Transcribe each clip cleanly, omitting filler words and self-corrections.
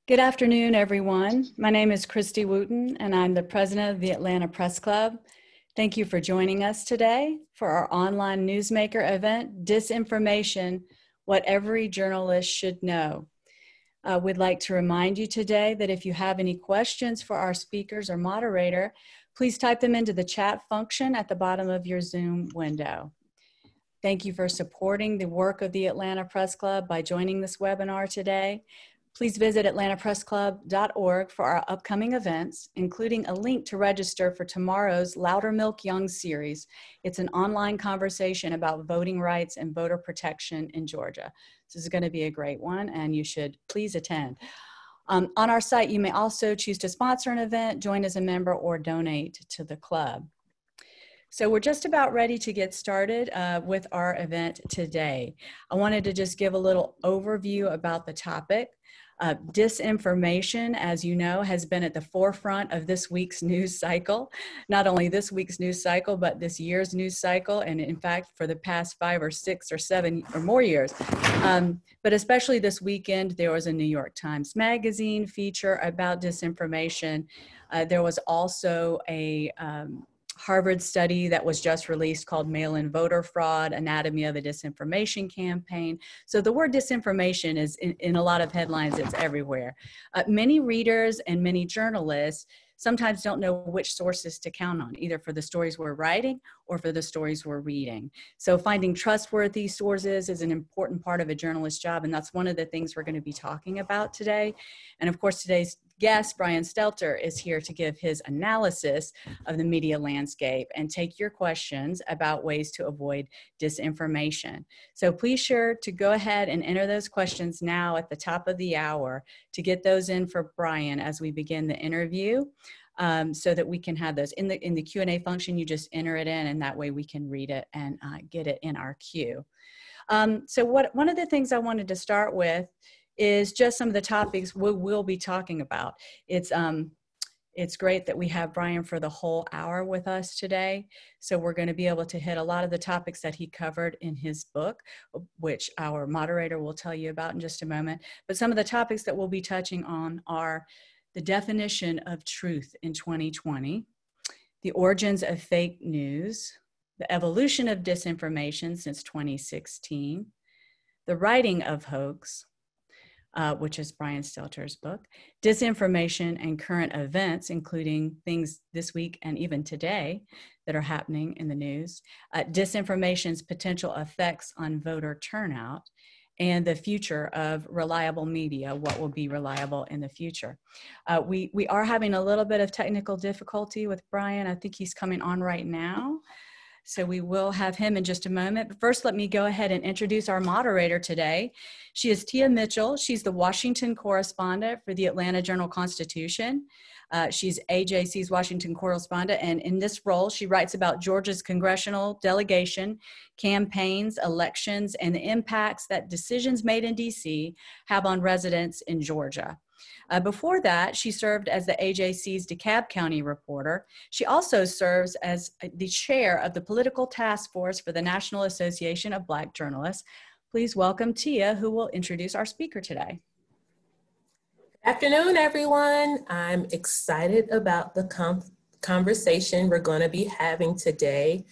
Good afternoon, everyone. My name is Christy Wooten, and I'm the president of the Atlanta Press Club. Thank you for joining us today for our online newsmaker event, Disinformation, What Every Journalist Should Know. We'd like to remind you today that if you have any questions for our speakers or moderator, please type them into the chat function at the bottom of your Zoom window. Thank you for supporting the work of the Atlanta Press Club by joining this webinar today. Please visit atlantapressclub.org for our upcoming events, including a link to register for tomorrow's Loudermilk Young series. It's an online conversation about voting rights and voter protection in Georgia. This is going to be a great one, and you should please attend. On our site, you may also choose to sponsor an event, join as a member, or donate to the club. So we're just about ready to get started with our event today. I wanted to just give a little overview about the topic. Disinformation, as you know, has been at the forefront of this week's news cycle. Not only this week's news cycle, but this year's news cycle, and in fact, for the past 5 or 6 or 7 or more years. But especially this weekend, there was a New York Times Magazine feature about disinformation. There was also a Harvard study that was just released called Mail-in Voter Fraud, Anatomy of a Disinformation Campaign. So the word disinformation is in a lot of headlines, it's everywhere. Many readers and many journalists sometimes don't know which sources to count on, either for the stories we're writing or for the stories we're reading. So finding trustworthy sources is an important part of a journalist's job, and that's one of the things we're going to be talking about today. And of course, today's guest, Brian Stelter, is here to give his analysis of the media landscape and take your questions about ways to avoid disinformation. So please sure to go ahead and enter those questions now at the top of the hour to get those in for Brian as we begin the interview, so that we can have those. In the Q&A function, you just enter it in, and that way we can read it and get it in our queue. So one of the things I wanted to start with is just some of the topics we'll be talking about. It's great that we have Brian for the whole hour with us today. So we're going to be able to hit a lot of the topics that he covered in his book, which our moderator will tell you about in just a moment. But some of the topics that we'll be touching on are the definition of truth in 2020, the origins of fake news, the evolution of disinformation since 2016, the writing of Hoax, which is Brian Stelter's book, disinformation and current events, including things this week and even today that are happening in the news, disinformation's potential effects on voter turnout, and the future of reliable media, what will be reliable in the future. We are having a little bit of technical difficulty with Brian. I think he's coming on right now. So we will have him in just a moment. But first, let me go ahead and introduce our moderator today. She is Tia Mitchell. She's the Washington correspondent for the Atlanta Journal-Constitution. She's AJC's Washington correspondent, and in this role, she writes about Georgia's congressional delegation, campaigns, elections, and the impacts that decisions made in DC have on residents in Georgia. Before that, she served as the AJC's DeKalb County reporter. She also serves as the chair of the political task force for the National Association of Black Journalists. Please welcome Tia, who will introduce our speaker today. Good afternoon, everyone. I'm excited about the conversation we're going to be having today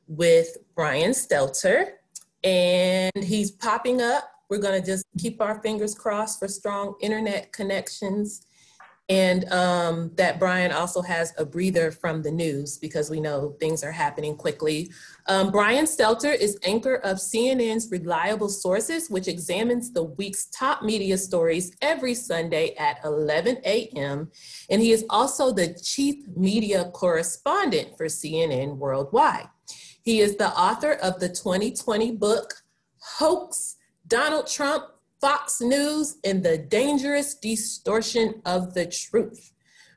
with Brian Stelter, and he's popping up. We're going to just keep our fingers crossed for strong internet connections, and that Brian also has a breather from the news because we know things are happening quickly. Brian Stelter is anchor of CNN's Reliable Sources, which examines the week's top media stories every Sunday at 11 a.m. And he is also the chief media correspondent for CNN Worldwide. He is the author of the 2020 book, Hoax, Donald Trump, Fox News, and the Dangerous Distortion of the Truth.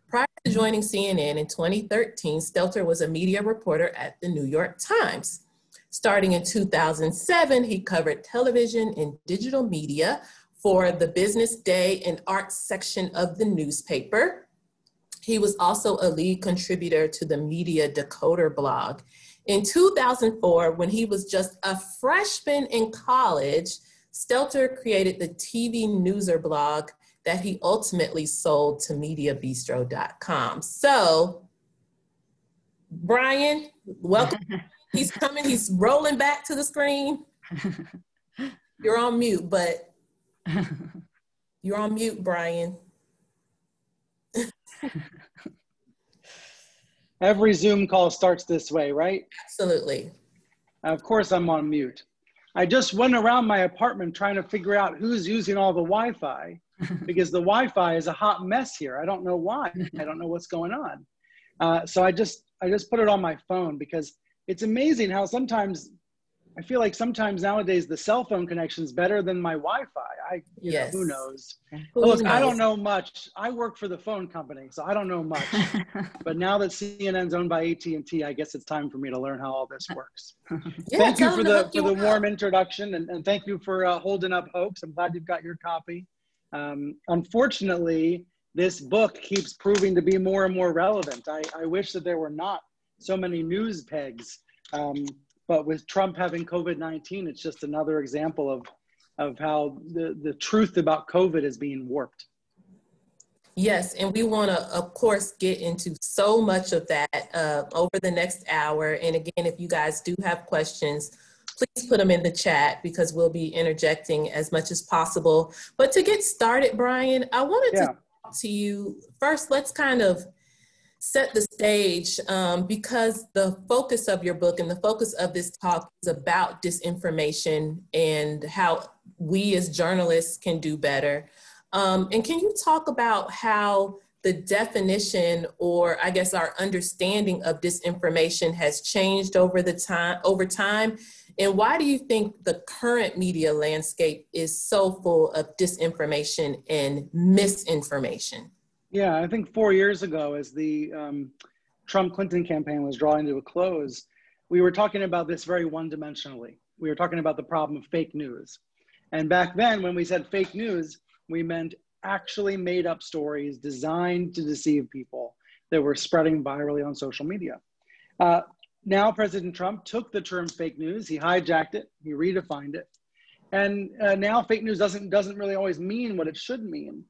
Prior to joining CNN in 2013, Stelter was a media reporter at the New York Times. Starting in 2007, he covered television and digital media for the Business Day and Arts section of the newspaper. He was also a lead contributor to the Media Decoder blog. In 2004, when he was just a freshman in college, Stelter created the TV Newser blog that he ultimately sold to MediaBistro.com. So, Brian, welcome. He's coming, he's rolling back to the screen. You're on mute, but you're on mute, Brian. Every Zoom call starts this way, right? Absolutely. Of course I'm on mute. I just went around my apartment trying to figure out who's using all the Wi-Fi because the Wi-Fi is a hot mess here. I don't know why. I don't know what's going on. So I just put it on my phone because it's amazing how sometimes I feel like sometimes nowadays the cell phone connection is better than my Wi-Fi. You know, who knows? Look, I don't know much. I work for the phone company, so I don't know much. But now that CNN's owned by AT&T, I guess it's time for me to learn how all this works. Yeah, thank you for the warm introduction, and thank you for holding up Hoax. I'm glad you've got your copy. Unfortunately, this book keeps proving to be more and more relevant. I wish that there were not so many news pegs. But with Trump having COVID-19, it's just another example of how the truth about COVID is being warped. Yes, and we want to, of course, get into so much of that over the next hour. And again, if you guys do have questions, please put them in the chat because we'll be interjecting as much as possible. But to get started, Brian, I wanted to talk to you first. Let's kind of set the stage because the focus of your book and the focus of this talk is about disinformation and how we as journalists can do better. And can you talk about how the definition, or I guess our understanding of disinformation, has changed over time? And why do you think the current media landscape is so full of disinformation and misinformation? Yeah, I think 4 years ago, as the Trump-Clinton campaign was drawing to a close, we were talking about this very one-dimensionally. We were talking about the problem of fake news. And back then, when we said fake news, we meant actually made-up stories designed to deceive people that were spreading virally on social media. Now, President Trump took the term fake news, he hijacked it, he redefined it. And now fake news doesn't really always mean what it should mean.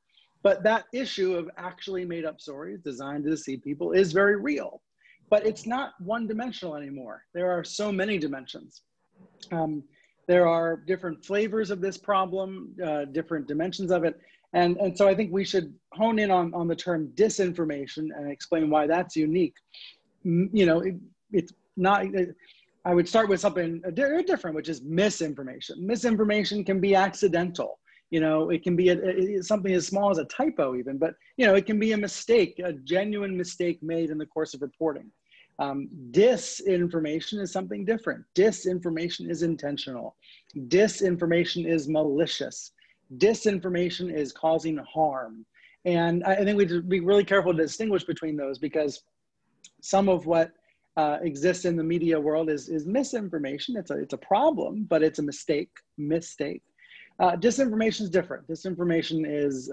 But that issue of actually made up stories designed to deceive people is very real. But it's not one-dimensional anymore. There are so many dimensions. There are different flavors of this problem, different dimensions of it. And so I think we should hone in on the term disinformation and explain why that's unique. You know, it's not, I would start with something different, which is misinformation. Misinformation can be accidental. You know, it can be something as small as a typo even, but, you know, it can be a mistake, a genuine mistake made in the course of reporting. Disinformation is something different. Disinformation is intentional. Disinformation is malicious. Disinformation is causing harm. And I think we should be really careful to distinguish between those because some of what exists in the media world is misinformation. It's a problem, but it's a mistake. Disinformation is different. Disinformation is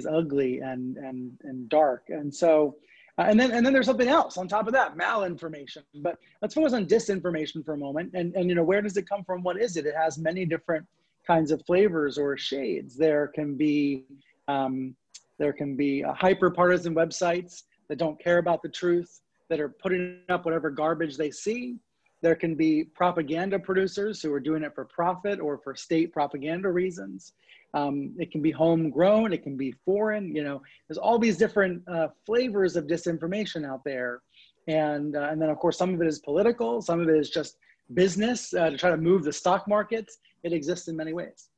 ugly and dark, and so and then there's something else on top of that, malinformation. But let's focus on disinformation for a moment. And you know, where does it come from? What is it? It has many different kinds of flavors or shades. There can be hyper partisan websites that don't care about the truth, that are putting up whatever garbage they see. There can be propaganda producers who are doing it for profit or for state propaganda reasons. It can be homegrown, it can be foreign, you know, there's all these different flavors of disinformation out there. And then of course, some of it is political, some of it is just business to try to move the stock markets. It exists in many ways.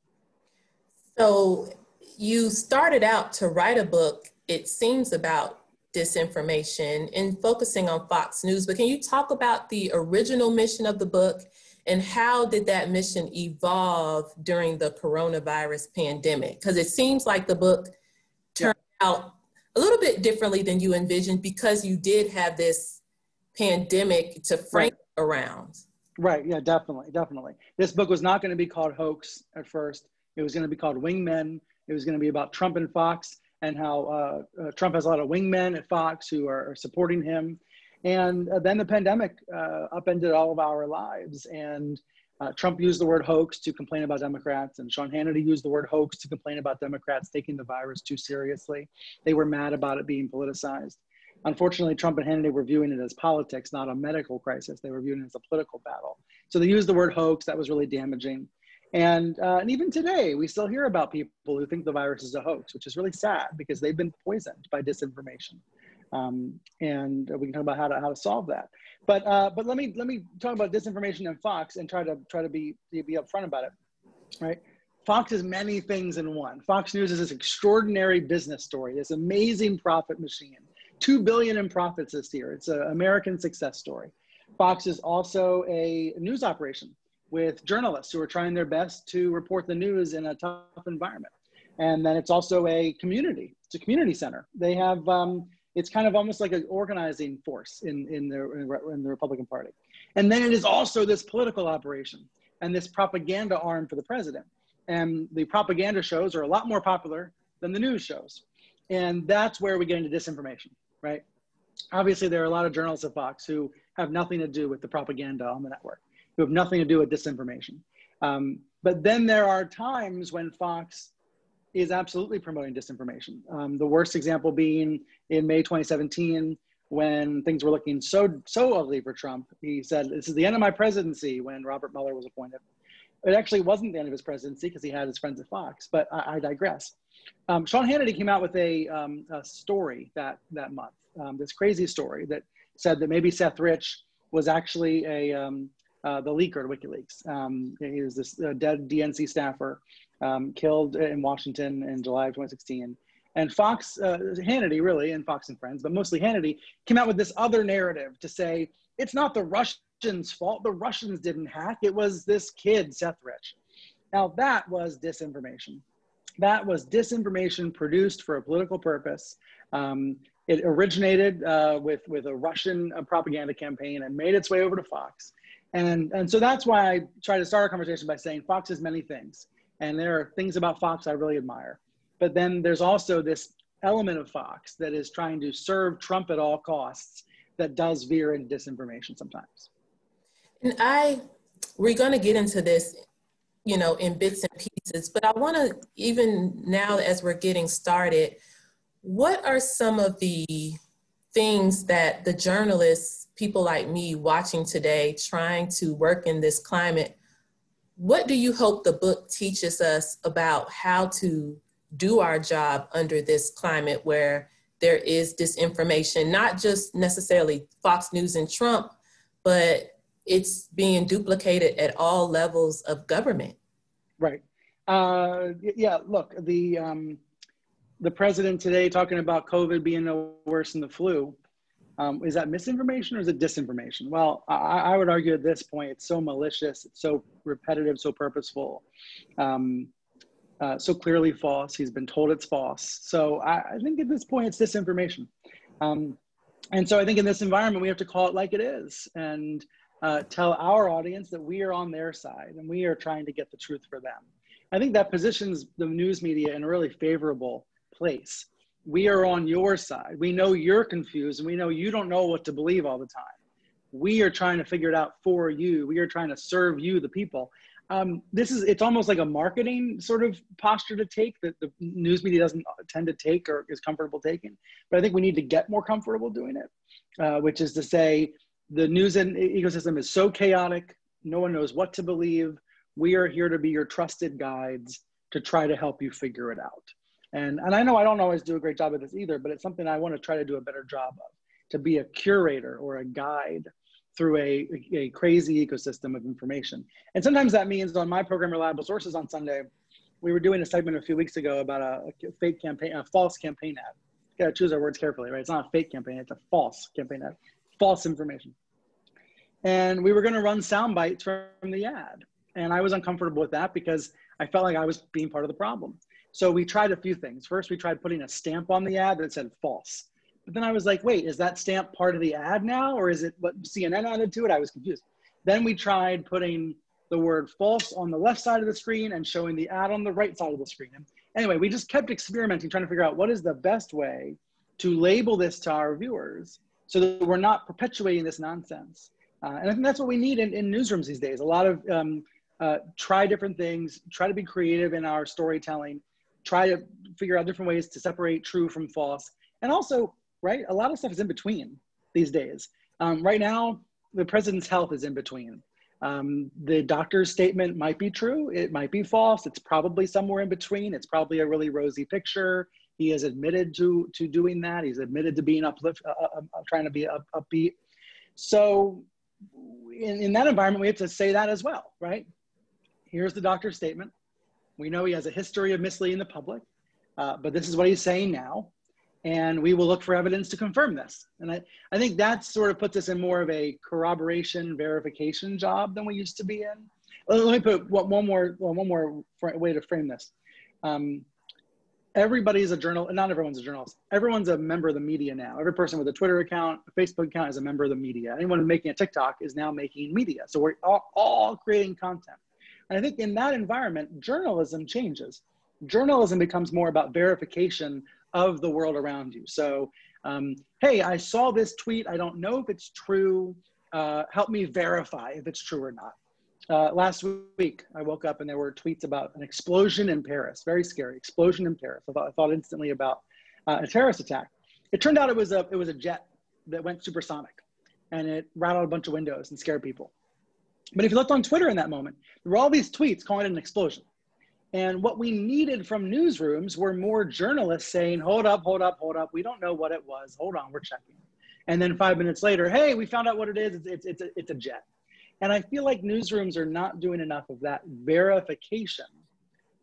So you started out to write a book, it seems, about disinformation and focusing on Fox News, but can you talk about the original mission of the book and how did that mission evolve during the coronavirus pandemic? Because it seems like the book turned out a little bit differently than you envisioned because you did have this pandemic to frame around. Right, yeah, definitely. This book was not going to be called Hoax at first. It was going to be called Wingmen. It was going to be about Trump and Fox, and how Trump has a lot of wingmen at Fox who are supporting him. And then the pandemic upended all of our lives. And Trump used the word hoax to complain about Democrats, and Sean Hannity used the word hoax to complain about Democrats taking the virus too seriously. They were mad about it being politicized. Unfortunately, Trump and Hannity were viewing it as politics, not a medical crisis. They were viewing it as a political battle. So they used the word hoax. That was really damaging. And even today, we still hear about people who think the virus is a hoax, which is really sad because they've been poisoned by disinformation. And we can talk about how to solve that. But let me talk about disinformation and Fox and try to be upfront about it, right? Fox is many things in one. Fox News is this extraordinary business story, this amazing profit machine, $2 billion in profits this year. It's an American success story. Fox is also a news operation with journalists who are trying their best to report the news in a tough environment. And then it's also a community. It's a community center. They have, it's kind of almost like an organizing force in the Republican Party. And then it is also this political operation and this propaganda arm for the president. And the propaganda shows are a lot more popular than the news shows. And that's where we get into disinformation, right? Obviously, there are a lot of journalists at Fox who have nothing to do with the propaganda on the network, who have nothing to do with disinformation. But then there are times when Fox is absolutely promoting disinformation. The worst example being in May 2017, when things were looking so ugly for Trump. He said, "This is the end of my presidency," when Robert Mueller was appointed. It actually wasn't the end of his presidency because he had his friends at Fox, but I digress. Sean Hannity came out with a story that month, this crazy story that said that maybe Seth Rich was actually the leaker to WikiLeaks. He was this dead DNC staffer killed in Washington in July of 2016. And Fox, Hannity really, and Fox and Friends, but mostly Hannity, came out with this other narrative to say, it's not the Russians' fault. The Russians didn't hack. It was this kid, Seth Rich. Now that was disinformation. That was disinformation produced for a political purpose. It originated with a Russian propaganda campaign and made its way over to Fox. And so that's why I try to start our conversation by saying Fox is many things. And there are things about Fox I really admire. But then there's also this element of Fox that is trying to serve Trump at all costs that does veer into disinformation sometimes. And we're going to get into this, you know, in bits and pieces, but I want to, even now as we're getting started, what are some of the things that the journalists, people like me watching today, trying to work in this climate, what do you hope the book teaches us about how to do our job under this climate where there is disinformation, not just necessarily Fox News and Trump, but it's being duplicated at all levels of government? Right. Yeah, look, the president today talking about COVID being no worse than the flu, is that misinformation or is it disinformation? Well, I would argue at this point, it's so malicious, it's so repetitive, so purposeful, so clearly false. He's been told it's false. So I think at this point, it's disinformation. And so I think in this environment, we have to call it like it is and tell our audience that we are on their side and we are trying to get the truth for them. I think that positions the news media in a really favorable place. We are on your side. We know you're confused and we know you don't know what to believe all the time. We are trying to figure it out for you. We are trying to serve you, the people. It's almost like a marketing sort of posture to take that the news media doesn't tend to take or is comfortable taking. But I think we need to get more comfortable doing it, which is to say the news ecosystem is so chaotic. No one knows what to believe. We are here to be your trusted guides to try to help you figure it out. And I know I don't always do a great job of this either, but it's something I want to try to do a better job of, to be a curator or a guide through a crazy ecosystem of information. And sometimes that means on my program, Reliable Sources on Sunday, we were doing a segment a few weeks ago about a fake campaign, a false campaign ad. You gotta choose our words carefully, right? It's not a fake campaign, it's a false campaign ad, false information. And we were gonna run sound bites from the ad. And I was uncomfortable with that because I felt like I was being part of the problem. So we tried a few things. First, we tried putting a stamp on the ad that said false. But then I was like, wait, is that stamp part of the ad now? Or is it what CNN added to it? I was confused. Then we tried putting the word false on the left side of the screen and showing the ad on the right side of the screen. And anyway, we just kept experimenting, trying to figure out what is the best way to label this to our viewers so that we're not perpetuating this nonsense. And I think that's what we need in newsrooms these days. A lot of try different things, try to be creative in our storytelling, try to figure out different ways to separate true from false. And also, right, a lot of stuff is in between these days. Right now, the president's health is in between. The doctor's statement might be true, it might be false, it's probably somewhere in between, it's probably a really rosy picture. He has admitted to doing that, he's admitted to being trying to be upbeat. So in that environment, we have to say that as well, right? Here's the doctor's statement. We know he has a history of misleading the public, but this is what he's saying now. And we will look for evidence to confirm this. And I think that sort of puts us in more of a corroboration, verification job than we used to be in. Let me put one more way to frame this. Everybody's a journalist, not everyone's a journalist. Everyone's a member of the media now. Every person with a Twitter account, a Facebook account is a member of the media. Anyone making a TikTok is now making media. So we're all creating content. And I think in that environment, journalism changes. Journalism becomes more about verification of the world around you. So, hey, I saw this tweet. I don't know if it's true. Help me verify if it's true or not. Last week, I woke up and there were tweets about an explosion in Paris. Very scary, explosion in Paris. I thought instantly about a terrorist attack. It turned out it was a jet that went supersonic and it rattled a bunch of windows and scared people. But if you looked on Twitter in that moment, there were all these tweets calling it an explosion. And what we needed from newsrooms were more journalists saying, hold up, we don't know what it was. Hold on, we're checking. And then 5 minutes later, hey, we found out what it is. It's a jet. And I feel like newsrooms are not doing enough of that verification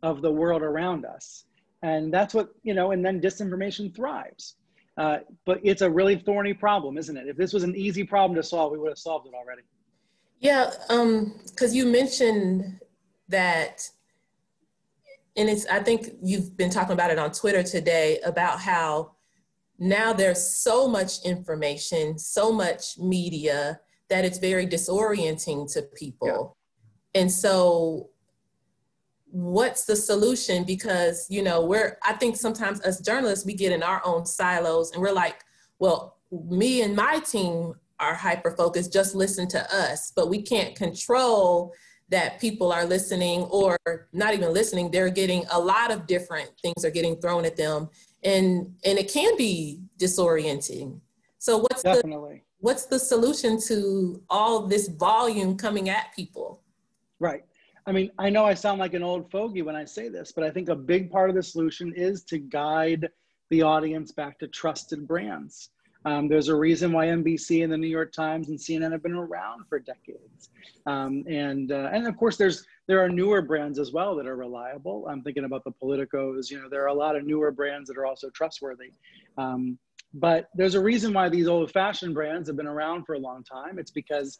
of the world around us. And that's what, and then disinformation thrives. But it's a really thorny problem, isn't it? If this was an easy problem to solve, we would have solved it already. Yeah, because you mentioned that, and I think you've been talking about it on Twitter today about how now there's so much information, so much media that it's very disorienting to people. Yeah. And so what's the solution? Because, I think sometimes as journalists, we get in our own silos and we're like, well, me and my team are hyper-focused, just listen to us, but we can't control that people are listening or not even listening. They're getting a lot of different things are getting thrown at them and it can be disorienting. So what's the solution to all this volume coming at people? Right. I mean, I know I sound like an old fogey when I say this, but I think a big part of the solution is to guide the audience back to trusted brands. There's a reason why NBC and the New York Times and CNN have been around for decades. And of course, there are newer brands as well that are reliable. I'm thinking about the Politicos. There are a lot of newer brands that are also trustworthy. But there's a reason why these old-fashioned brands have been around for a long time. It's because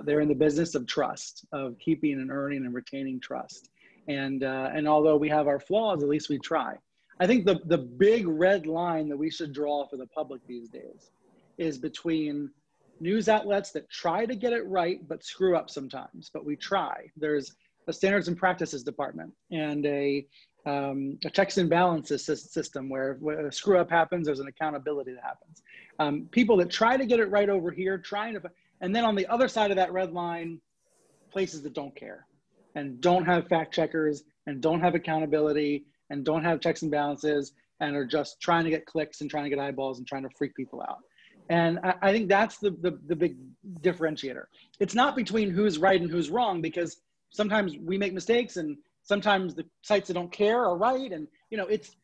they're in the business of trust, of keeping and earning and retaining trust. And although we have our flaws, at least we try. I think the big red line that we should draw for the public these days is between news outlets that try to get it right, but screw up sometimes, but we try. There's a standards and practices department and a checks and balances system where a screw up happens, there's an accountability that happens. People that try to get it right over here, and then on the other side of that red line, places that don't care and don't have fact checkers and don't have accountability and don't have checks and balances and are just trying to get clicks and trying to get eyeballs and trying to freak people out. And I think that's the big differentiator. It's not between who's right and who's wrong, because sometimes we make mistakes and sometimes the sites that don't care are right. And it's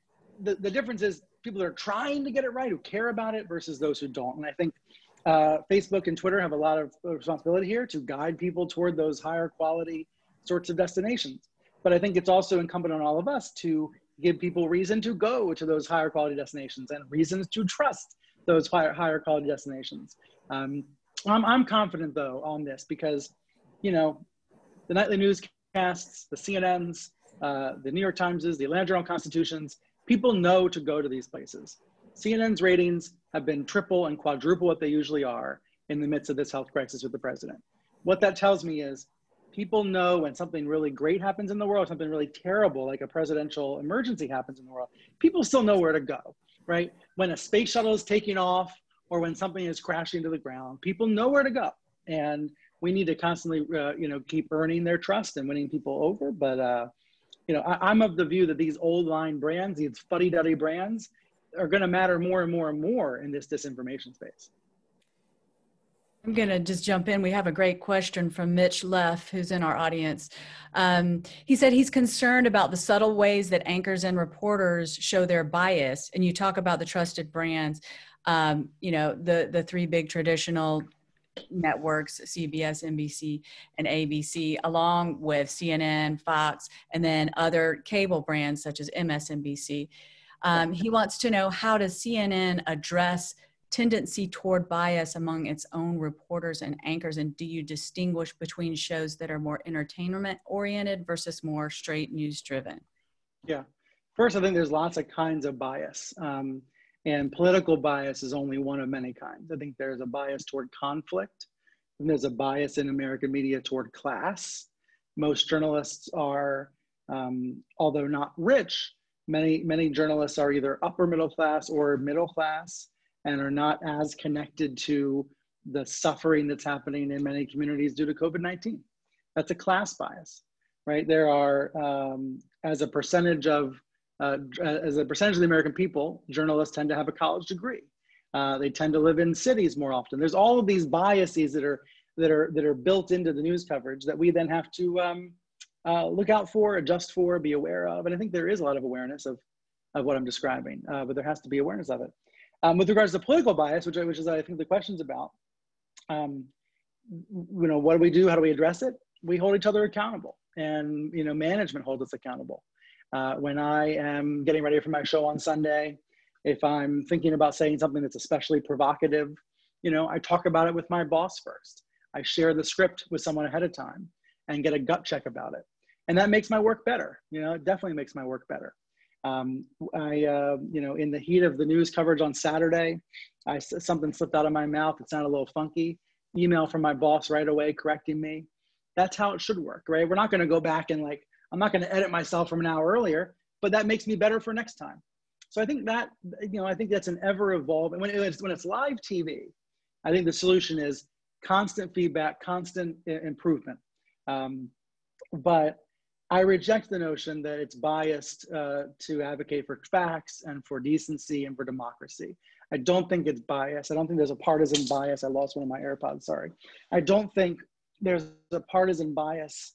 the difference is people that are trying to get it right, who care about it, versus those who don't. And I think Facebook and Twitter have a lot of responsibility here to guide people toward those higher quality sorts of destinations. But I think it's also incumbent on all of us to give people reason to go to those higher quality destinations and reasons to trust those higher quality destinations. I'm confident though on this because, the nightly newscasts, the CNNs, the New York Timeses, the Atlanta Journal-Constitutions, people know to go to these places. CNN's ratings have been triple and quadruple what they usually are in the midst of this health crisis with the president. What that tells me is people know when something really great happens in the world, something really terrible, like a presidential emergency happens in the world, people still know where to go, right? When a space shuttle is taking off or when something is crashing to the ground, people know where to go. And we need to constantly, keep earning their trust and winning people over. But, I'm of the view that these old line brands, these fuddy-duddy brands, are going to matter more and more and more in this disinformation space. I'm going to just jump in. We have a great question from Mitch Leff, who's in our audience. He said he's concerned about the subtle ways that anchors and reporters show their bias. And you talk about the trusted brands, the three big traditional networks, CBS, NBC, and ABC, along with CNN, Fox, and then other cable brands such as MSNBC. He wants to know, how does CNN address tendency toward bias among its own reporters and anchors, and do you distinguish between shows that are more entertainment oriented versus more straight news driven? Yeah, first, I think there's lots of kinds of bias, and political bias is only one of many kinds. I think there's a bias toward conflict, and there's a bias in American media toward class. Most journalists are, although not rich, many journalists are either upper middle class or middle class, and are not as connected to the suffering that's happening in many communities due to COVID-19. That's a class bias, right? There are, as a percentage of the American people, journalists tend to have a college degree. They tend to live in cities more often. There's all of these biases that are built into the news coverage that we then have to look out for, adjust for, be aware of. And I think there is a lot of awareness of what I'm describing, but there has to be awareness of it. With regards to political bias, which is I think the question's about, what do we do? How do we address it? We hold each other accountable, and management holds us accountable. When I am getting ready for my show on Sunday, if I'm thinking about saying something that's especially provocative, I talk about it with my boss first. I share the script with someone ahead of time and get a gut check about it, and that makes my work better. It definitely makes my work better. In the heat of the news coverage on Saturday, something slipped out of my mouth. It sounded a little funky. Email from my boss right away correcting me. That's how it should work, right? We're not going to go back and I'm not going to edit myself from an hour earlier, but that makes me better for next time. So I think that, I think that's an ever evolving, when it's live TV, I think the solution is constant feedback, constant improvement. But I reject the notion that it's biased to advocate for facts and for decency and for democracy. I don't think it's biased. I don't think there's a partisan bias. I lost one of my AirPods, sorry. I don't think there's a partisan bias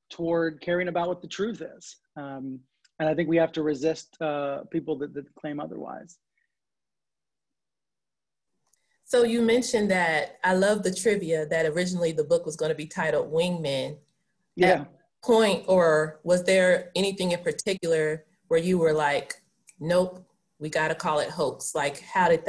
toward caring about what the truth is. And I think we have to resist people that claim otherwise. So you mentioned that, I love the trivia, that originally the book was going to be titled Wingmen. Yeah. Point, or was there anything in particular where you were like, nope, we got to call it Hoax? Like, how did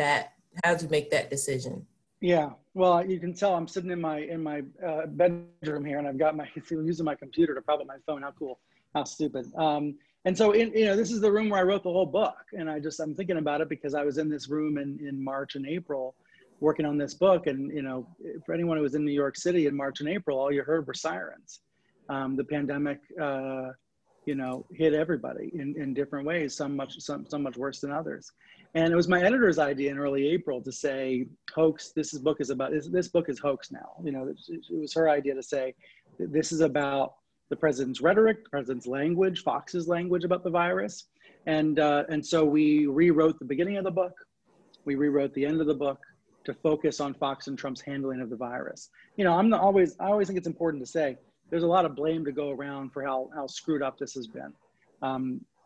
you make that decision? Yeah, well, you can tell I'm sitting in my bedroom here, and I've got using my computer to prop up my phone. How cool, how stupid. And so this is the room where I wrote the whole book, and I'm thinking about it because I was in this room in March and April working on this book. And for anyone who was in New York City in March and April, all you heard were sirens. The pandemic, hit everybody in different ways, some much worse than others. And it was my editor's idea in early April to say, Hoax, this book is Hoax now. It was her idea to say, this is about the president's rhetoric, the president's language, Fox's language about the virus. And so we rewrote the beginning of the book. We rewrote the end of the book to focus on Fox and Trump's handling of the virus. I always think it's important to say, there's a lot of blame to go around for how screwed up this has been.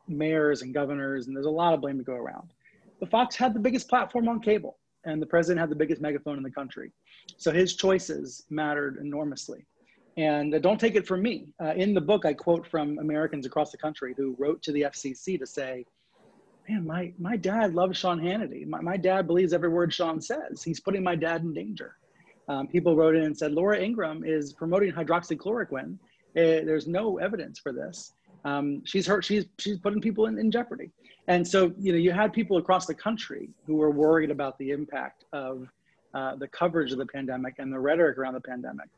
Mayors and governors, and there's a lot of blame to go around. But Fox had the biggest platform on cable, and the president had the biggest megaphone in the country. So his choices mattered enormously. And don't take it from me. In the book, I quote from Americans across the country who wrote to the FCC to say, man, my dad loves Sean Hannity. My dad believes every word Sean says. He's putting my dad in danger. People wrote in and said, Laura Ingraham is promoting hydroxychloroquine. There's no evidence for this. She's putting people in jeopardy. And so, you had people across the country who were worried about the impact of the coverage of the pandemic and the rhetoric around the pandemic.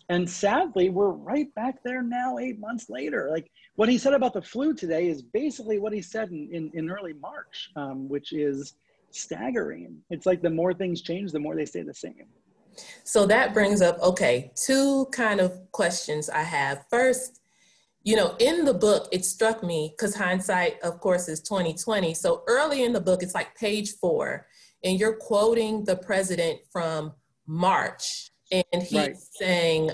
And sadly, we're right back there now, 8 months later. Like, what he said about the flu today is basically what he said in early March, which is staggering. It's like the more things change, the more they stay the same. So that brings up, okay, two kind of questions I have. First, you know, in the book, it struck me, because hindsight, of course, is 2020. So early in the book, it's like page 4, and you're quoting the president from March, and he's Right. saying,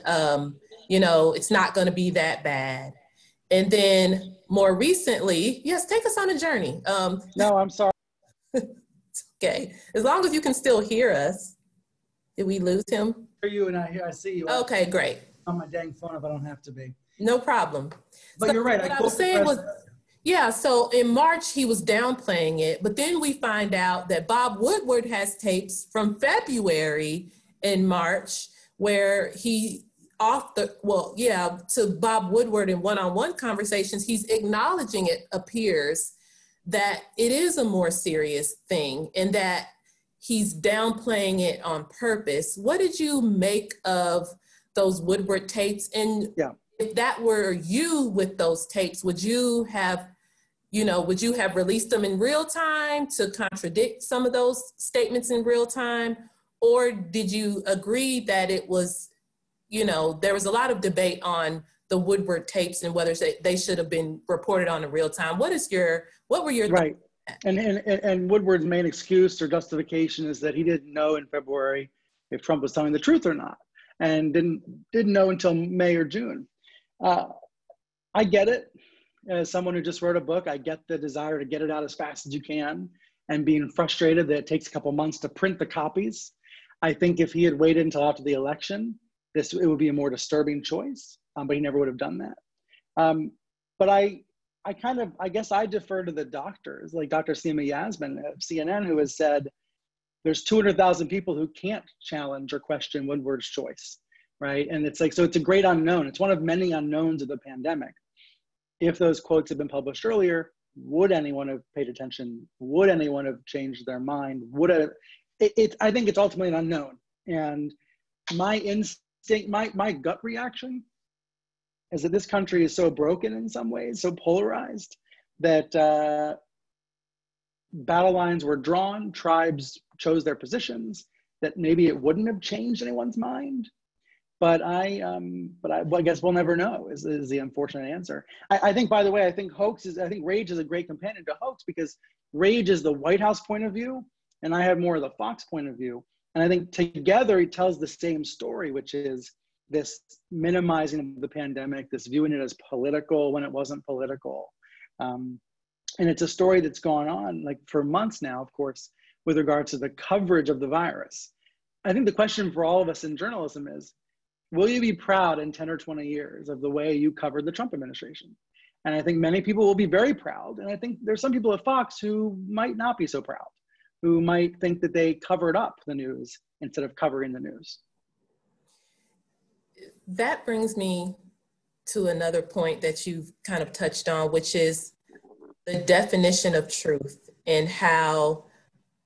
you know, it's not going to be that bad. And then more recently, yes, take us on a journey. No, I'm sorry. Okay, as long as you can still hear us. Did we lose him? I hear you and I see you. Okay, great. On my dang phone if I don't have to be. No problem. But So you're right. what I was saying was, yeah, so in March, he was downplaying it, but then we find out that Bob Woodward has tapes from February and March where he to Bob Woodward in one-on-one conversations, he's acknowledging, it appears, that it is a more serious thing and that he's downplaying it on purpose. What did you make of those Woodward tapes? And if that were you with those tapes, would you have released them in real time to contradict some of those statements in real time? Or did you agree that it was, you know, there was a lot of debate on the Woodward tapes and whether they should have been reported on in real time? What were your right? And Woodward's main excuse or justification is that he didn't know in February if Trump was telling the truth or not, and didn't know until May or June. I get it. As someone who just wrote a book, I get the desire to get it out as fast as you can, and being frustrated that it takes a couple months to print the copies. I think if he had waited until after the election, it would be a more disturbing choice, but he never would have done that. But I guess I defer to the doctors, like Dr. Seema Yasmin of CNN, who has said there's 200,000 people who can't challenge or question Woodward's choice, right? And it's like, so it's a great unknown. It's one of many unknowns of the pandemic. If those quotes had been published earlier, would anyone have paid attention? Would anyone have changed their mind? I think it's ultimately an unknown. And my instinct, my gut reaction is that this country is so broken in some ways, so polarized, that battle lines were drawn, tribes chose their positions, that maybe it wouldn't have changed anyone's mind. But I guess we'll never know is the unfortunate answer. I think, by the way, I think Rage is a great companion to Hoax, because Rage is the White House point of view, and I have more of the Fox point of view. And I think together he tells the same story, which is this minimizing of the pandemic, this viewing it as political when it wasn't political. And it's a story that's gone on like for months now, of course, with regards to the coverage of the virus. I think the question for all of us in journalism is, will you be proud in 10 or 20 years of the way you covered the Trump administration? And I think many people will be very proud. And I think there's some people at Fox who might not be so proud, who might think that they covered up the news instead of covering the news. That brings me to another point that you've kind of touched on, which is the definition of truth and how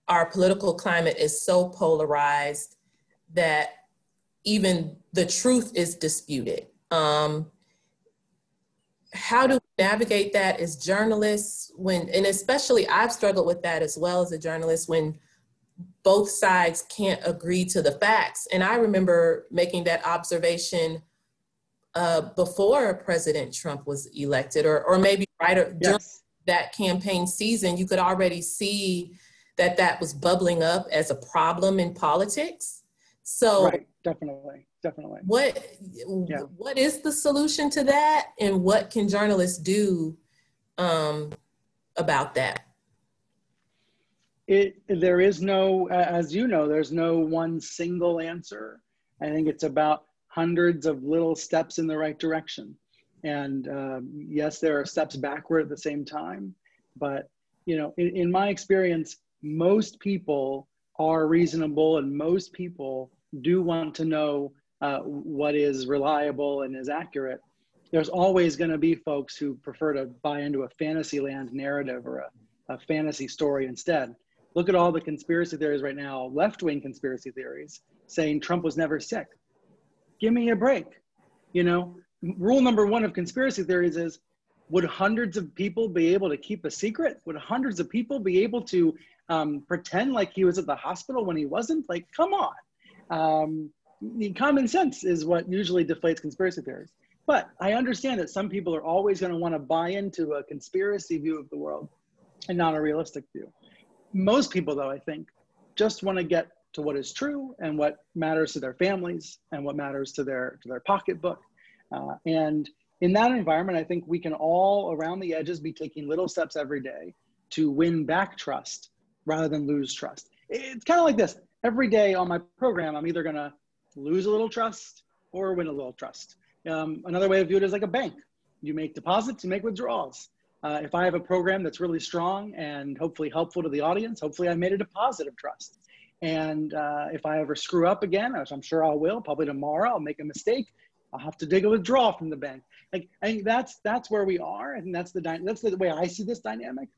our political climate is so polarized that even the truth is disputed. How do we navigate that as journalists and especially I've struggled with that as well as a journalist, when both sides can't agree to the facts. And I remember making that observation before President Trump was elected, or maybe during that campaign season. You could already see that was bubbling up as a problem in politics. So right, definitely. What is the solution to that, and what can journalists do about that? There is no, as you know, there's no one single answer. I think it's about hundreds of little steps in the right direction. And yes, there are steps backward at the same time. But, you know, in my experience, most people are reasonable, and most people do want to know what is reliable and is accurate. There's always going to be folks who prefer to buy into a Fantasyland narrative or a fantasy story instead. Look at all the conspiracy theories right now, left-wing conspiracy theories, saying Trump was never sick. Give me a break. You know, rule number one of conspiracy theories is, would hundreds of people be able to keep a secret? Would hundreds of people be able to pretend like he was at the hospital when he wasn't? Like, come on. Common sense is what usually deflates conspiracy theories. But I understand that some people are always going to want to buy into a conspiracy view of the world and not a realistic view. Most people, though, I think, just want to get to what is true and what matters to their families and what matters to their pocketbook. And in that environment, I think we can all around the edges be taking little steps every day to win back trust rather than lose trust. It's kind of like this. Every day on my program, I'm either going to lose a little trust or win a little trust. Another way to view it is like a bank. You make deposits, you make withdrawals. If I have a program that's really strong and hopefully helpful to the audience, hopefully I made a deposit of trust. And if I ever screw up again, which I'm sure I will, probably tomorrow, I'll make a mistake, I'll have to dig a withdrawal from the bank. Like, I think that's where we are. I think that's the way I see this dynamic.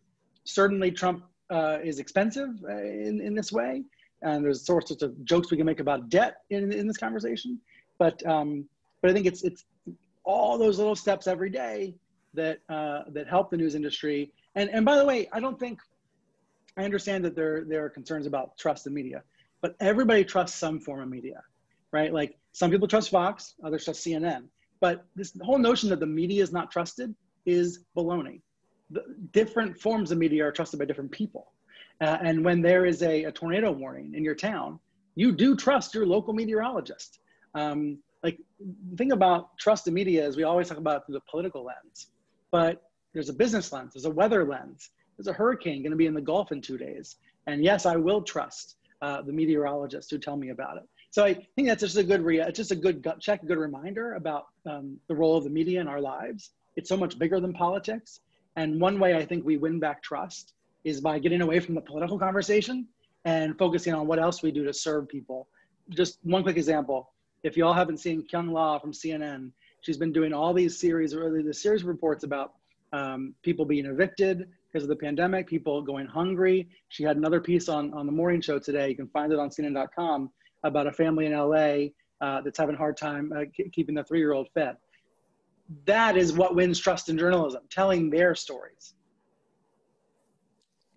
Certainly Trump is expensive in this way. And there's sorts of jokes we can make about debt in this conversation. But I think it's all those little steps every day that help the news industry. And by the way, I understand that there are concerns about trust in media, but everybody trusts some form of media, right? Like some people trust Fox, others trust CNN. But this whole notion that the media is not trusted is baloney. The different forms of media are trusted by different people. And when there is a tornado warning in your town, you do trust your local meteorologist. Like, the thing about trust in media is we always talk about it through the political lens, but there's a business lens, there's a weather lens, there's a hurricane going to be in the Gulf in 2 days. And yes, I will trust the meteorologists who tell me about it. So I think that's just it's just a good gut check, a good reminder about the role of the media in our lives. It's so much bigger than politics. And one way I think we win back trust is by getting away from the political conversation and focusing on what else we do to serve people. Just one quick example. If you all haven't seen Kyung La from CNN, she's been doing all these series of reports about people being evicted because of the pandemic, people going hungry. She had another piece on the morning show today. You can find it on CNN.com about a family in LA that's having a hard time keeping the 3-year-old fed. That is what wins trust in journalism, telling their stories.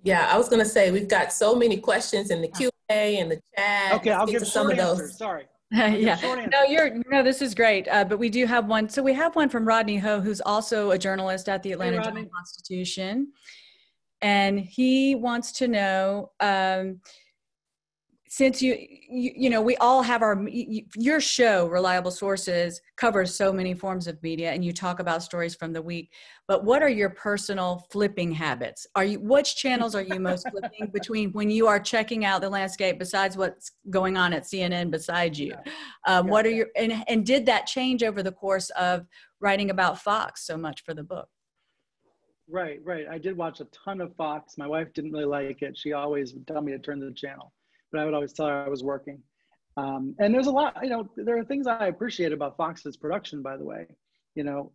Yeah, I was going to say, we've got so many questions in the Q&A and the chat. Okay, I'll give some of those. Sorry. Yeah, no, this is great. But we do have one. So we have one from Rodney Ho, who's also a journalist at the Atlanta Journal-Constitution. And he wants to know, since you know, we all have your show, Reliable Sources, covers so many forms of media, and you talk about stories from the week, but what are your personal flipping habits? Which channels are you most flipping between when you are checking out the landscape besides what's going on at CNN beside you? What are your, and did that change over the course of writing about Fox so much for the book? Right. I did watch a ton of Fox. My wife didn't really like it. She always would tell me to turn the channel, but I would always tell her I was working. And there's a lot, you know, there are things I appreciate about Fox's production, by the way. You know,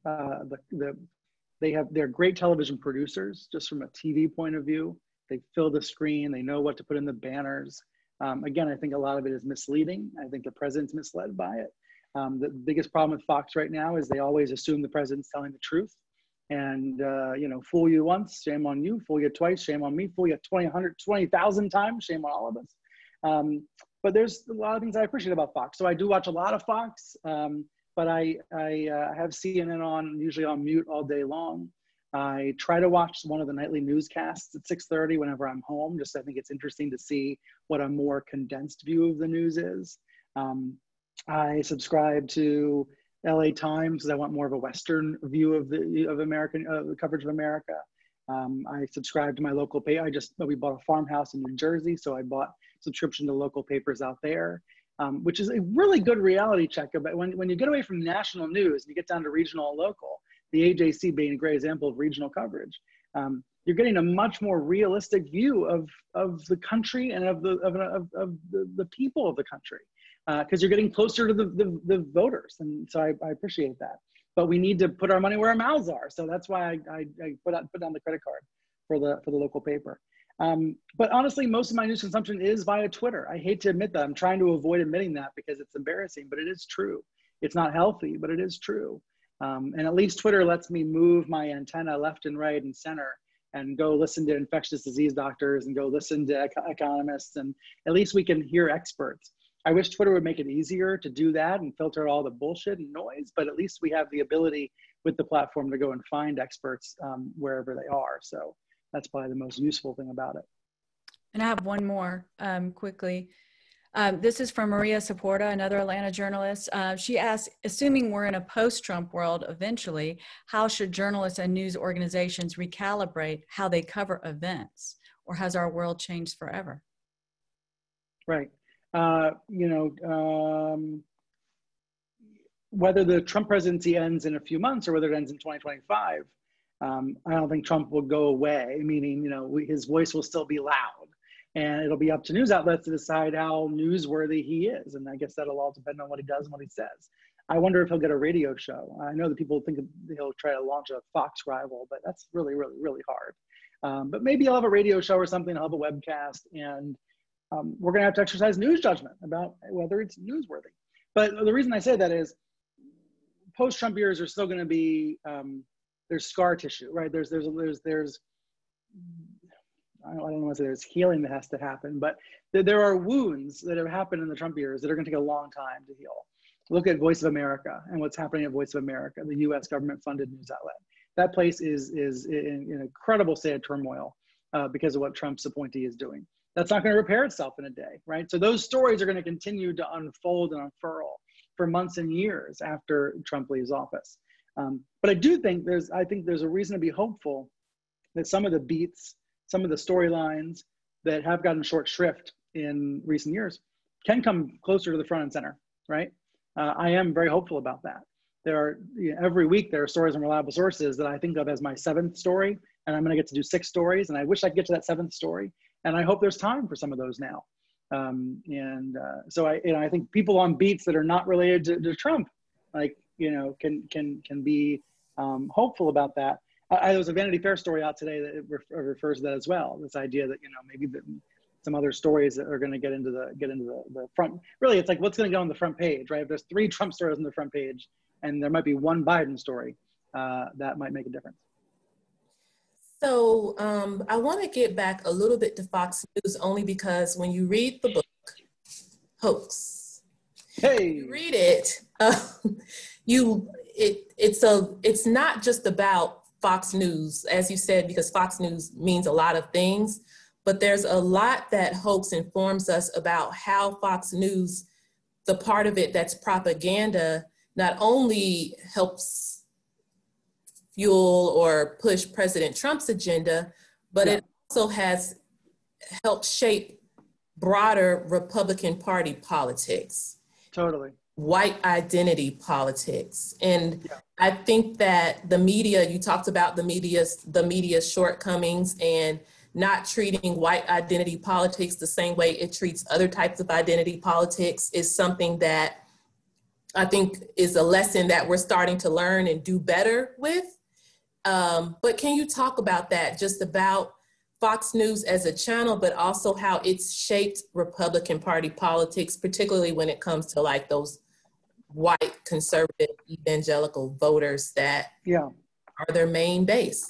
they're great television producers, just from a TV point of view. They fill the screen, they know what to put in the banners. Again, I think a lot of it is misleading. I think the president's misled by it. The biggest problem with Fox right now is they always assume the president's telling the truth. And, you know, fool you once, shame on you. Fool you twice, shame on me. Fool you 20,000 times, shame on all of us. But there's a lot of things I appreciate about Fox. So I do watch a lot of Fox, but I have CNN on, usually on mute all day long. I try to watch one of the nightly newscasts at 6:30 whenever I'm home. Just I think it's interesting to see what a more condensed view of the news is. I subscribe to LA Times because I want more of a Western view of American coverage of America. I subscribe to my local paper. We bought a farmhouse in New Jersey, so I bought subscription to local papers out there, which is a really good reality check. But when you get away from national news and you get down to regional and local, the AJC being a great example of regional coverage, you're getting a much more realistic view of the country and of the people of the country. Because you're getting closer to the voters. And so I appreciate that. But we need to put our money where our mouths are. So that's why I put down the credit card for the local paper. But honestly, most of my news consumption is via Twitter. I hate to admit that. I'm trying to avoid admitting that because it's embarrassing, but it is true. It's not healthy, but it is true. And at least Twitter lets me move my antenna left and right and center and go listen to infectious disease doctors and go listen to economists. And at least we can hear experts. I wish Twitter would make it easier to do that and filter all the bullshit and noise, but at least we have the ability with the platform to go and find experts wherever they are. So that's probably the most useful thing about it. And I have one more quickly. This is from Maria Saporta, another Atlanta journalist. She asked, assuming we're in a post-Trump world eventually, how should journalists and news organizations recalibrate how they cover events? Or has our world changed forever? Right. Whether the Trump presidency ends in a few months or whether it ends in 2025, I don't think Trump will go away, meaning, his voice will still be loud. And it'll be up to news outlets to decide how newsworthy he is. And I guess that'll all depend on what he does and what he says. I wonder if he'll get a radio show. I know that people think he'll try to launch a Fox rival, but that's really, really, really hard. But maybe he'll have a radio show or something, he'll have a webcast, and we're gonna have to exercise news judgment about whether it's newsworthy. But the reason I say that is post-Trump years are still gonna be, there's scar tissue, right? There's I don't want to say there's healing that has to happen, but there are wounds that have happened in the Trump years that are going to take a long time to heal. Look at Voice of America and what's happening at Voice of America, the U.S. government-funded news outlet. That place is in an incredible state of turmoil because of what Trump's appointee is doing. That's not going to repair itself in a day, right? So those stories are going to continue to unfold and unfurl for months and years after Trump leaves office. But I do think there's a reason to be hopeful that some of the beats, some of the storylines that have gotten short shrift in recent years can come closer to the front and center, right? I am very hopeful about that. Every week there are stories on reliable sources that I think of as my 7th story, and I'm gonna get to do 6 stories, and I wish I could get to that 7th story, and I hope there's time for some of those now. So I think people on beats that are not related to Trump, can be hopeful about that. There was a Vanity Fair story out today that refers to that as well. This idea that maybe some other stories that are going to get into the front. Really, it's like what's going to go on the front page, right? If there's 3 Trump stories on the front page, and there might be 1 Biden story, that might make a difference. So I want to get back a little bit to Fox News only because when you read the book, Hoax, you read it, it's not just about Fox News, as you said, because Fox News means a lot of things, but there's a lot that Hoax informs us about how Fox News, the part of it that's propaganda, not only helps fuel or push President Trump's agenda, but it also has helped shape broader Republican Party politics. Totally. White identity politics. And I think that the media, you talked about the media's shortcomings and not treating white identity politics the same way it treats other types of identity politics is something that I think is a lesson that we're starting to learn and do better with. But can you talk about that, just about Fox News as a channel, but also how it's shaped Republican Party politics, particularly when it comes to like those white conservative evangelical voters that are their main base?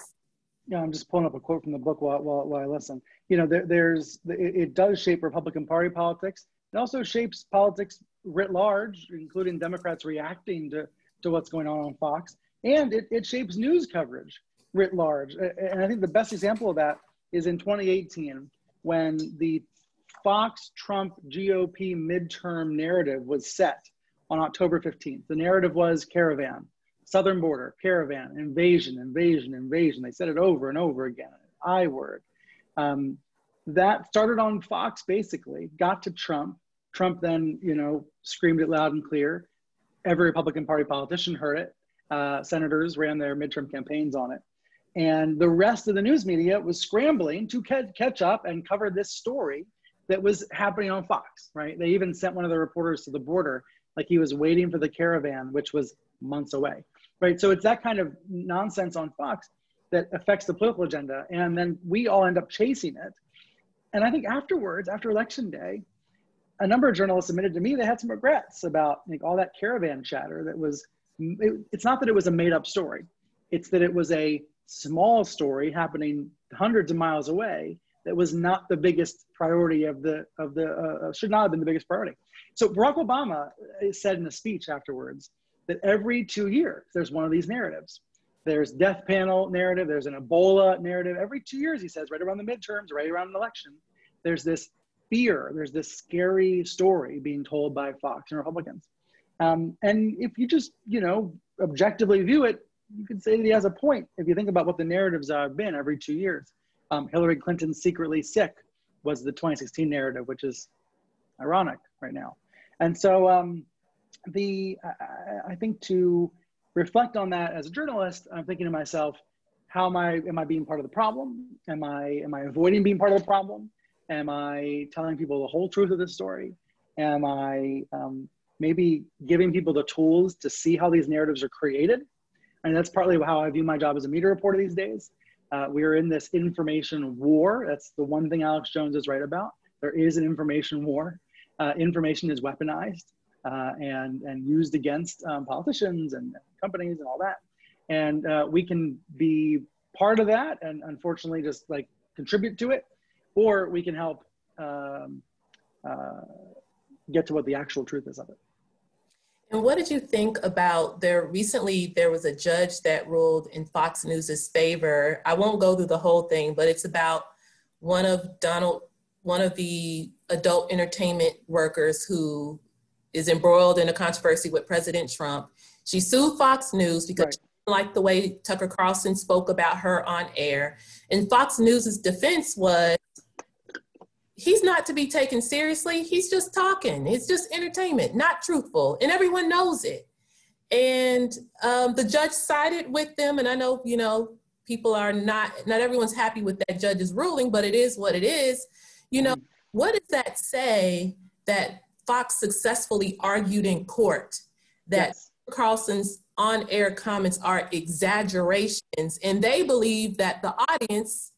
Yeah, I'm just pulling up a quote from the book while I listen. It does shape Republican Party politics. It also shapes politics writ large, including Democrats reacting to what's going on Fox. And it shapes news coverage writ large. And I think the best example of that is in 2018, when the Fox-Trump GOP midterm narrative was set on October 15th. The narrative was caravan, southern border, caravan, invasion, invasion, invasion. They said it over and over again, I word. That started on Fox, basically, got to Trump. Trump then, screamed it loud and clear. Every Republican Party politician heard it. Senators ran their midterm campaigns on it. And the rest of the news media was scrambling to catch up and cover this story that was happening on Fox, right? They even sent one of the reporters to the border, like he was waiting for the caravan, which was months away, right? So it's that kind of nonsense on Fox that affects the political agenda. And then we all end up chasing it. And I think afterwards, after Election Day, a number of journalists admitted to me they had some regrets about all that caravan chatter that was, it's not that it was a made up story. It's that it was a small story happening hundreds of miles away That was not the biggest priority should not have been the biggest priority. So Barack Obama said in a speech afterwards that every 2 years, there's one of these narratives. There's death panel narrative, there's an Ebola narrative. Every 2 years, he says, right around the midterms, right around an election, there's this fear, there's this scary story being told by Fox and Republicans. And if you just, objectively view it, you could say that he has a point. If you think about what the narratives have been every 2 years. Hillary Clinton's secretly sick was the 2016 narrative, which is ironic right now. And so I think to reflect on that as a journalist, I'm thinking to myself, am I being part of the problem? Am I avoiding being part of the problem? Am I telling people the whole truth of the story? Am I maybe giving people the tools to see how these narratives are created? And that's partly how I view my job as a media reporter these days. We are in this information war. That's the one thing Alex Jones is right about. There is an information war. Information is weaponized and used against politicians and companies and all that. And we can be part of that and unfortunately just like contribute to it, or we can help get to what the actual truth is of it. And what did you think about recently there was a judge that ruled in Fox News's favor. I won't go through the whole thing, but it's about one of the adult entertainment workers who is embroiled in a controversy with President Trump. She sued Fox News because Right. she didn't like the way Tucker Carlson spoke about her on air. And Fox News's defense was, he's not to be taken seriously. He's just talking. It's just entertainment, not truthful. And everyone knows it. And the judge sided with them. And I know, people are not everyone's happy with that judge's ruling, but it is what it is. What does that say that Fox successfully argued in court that Yes. Carlson's on-air comments are exaggerations, and they believe that the audience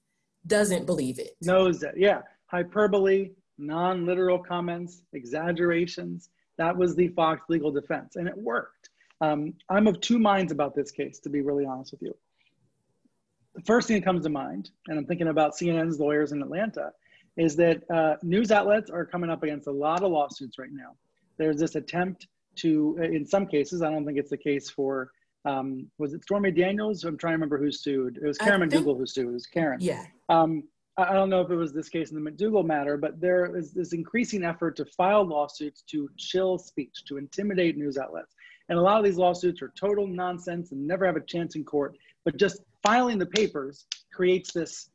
doesn't believe it? Knows that, yeah. Hyperbole, non-literal comments, exaggerations. That was the Fox legal defense, and it worked. I'm of two minds about this case, to be really honest with you. The first thing that comes to mind, and I'm thinking about CNN's lawyers in Atlanta, is that news outlets are coming up against a lot of lawsuits right now. There's this attempt to, in some cases, I don't think it's the case for, was it Stormy Daniels? I'm trying to remember who sued. It was Karen McDougal who sued. It was Karen. Yeah. I don't know if it was this case in the McDougal matter, but there is this increasing effort to file lawsuits to chill speech, to intimidate news outlets. And a lot of these lawsuits are total nonsense and never have a chance in court, but just filing the papers creates this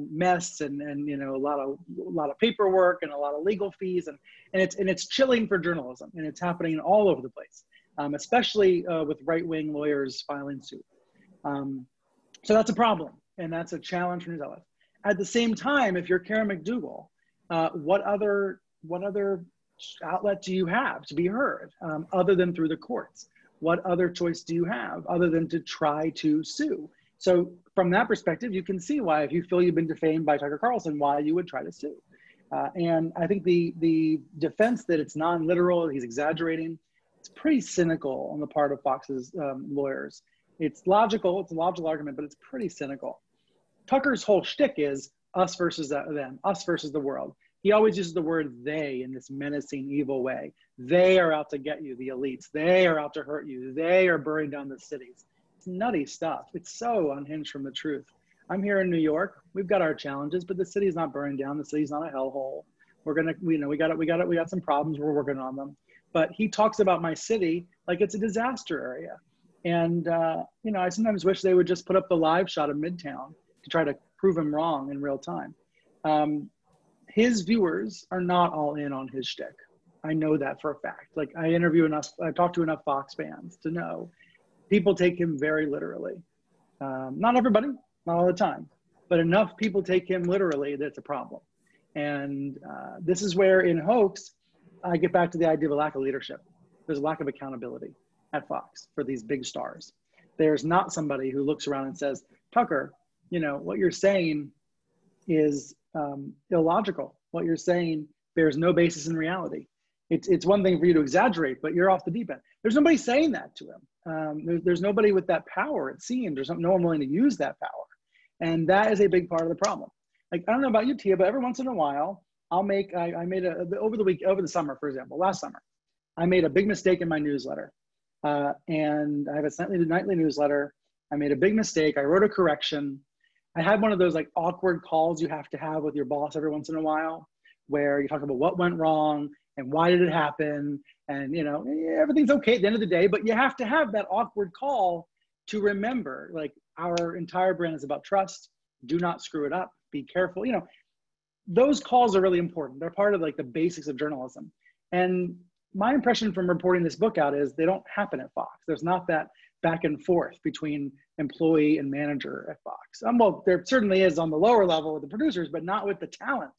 mess and a lot of paperwork and a lot of legal fees and it's chilling for journalism, and it's happening all over the place, especially with right-wing lawyers filing suit. So that's a problem, and that's a challenge for news outlets. At the same time, if you're Karen McDougal, what other outlet do you have to be heard other than through the courts? What other choice do you have other than to try to sue? So from that perspective, you can see why, if you feel you've been defamed by Tucker Carlson, why you would try to sue. And I think the defense that it's non-literal, he's exaggerating, it's pretty cynical on the part of Fox's lawyers. It's logical, it's a logical argument, but it's pretty cynical. Tucker's whole shtick is us versus them, us versus the world. He always uses the word they in this menacing, evil way. They are out to get you, the elites. They are out to hurt you. They are burning down the cities. It's nutty stuff. It's so unhinged from the truth. I'm here in New York. We've got our challenges, but the city's not burning down. The city's not a hellhole. We're gonna, we got some problems. We're working on them. But he talks about my city like it's a disaster area. And I sometimes wish they would just put up the live shot of Midtown to try to prove him wrong in real time. His viewers are not all in on his shtick. I know that for a fact. Like I talk to enough Fox fans to know people take him very literally. Not everybody, not all the time, but enough people take him literally that it's a problem. And this is where in Hoax, I get back to the idea of a lack of leadership. There's a lack of accountability at Fox for these big stars. There's not somebody who looks around and says, Tucker, what you're saying is illogical. What you're saying bears no basis in reality. It's one thing for you to exaggerate, but you're off the deep end. There's nobody saying that to him. There's nobody with that power, it seems. There's no one willing to use that power. And that is a big part of the problem. Like, I don't know about you, Tia, but every once in a while, I made over the summer, for example, last summer, I made a big mistake in my newsletter. And I have a nightly newsletter. I made a big mistake. I wrote a correction. I had one of those like awkward calls you have to have with your boss every once in a while, where you talk about what went wrong and why did it happen. And, you know, everything's okay at the end of the day, but you have to have that awkward call to remember, like, our entire brand is about trust. Do not screw it up. Be careful. You know, those calls are really important. They're part of like the basics of journalism. And my impression from reporting this book out is they don't happen at Fox. There's not that back and forth between employee and manager at Fox. Well, there certainly is on the lower level with the producers, but not with the talent.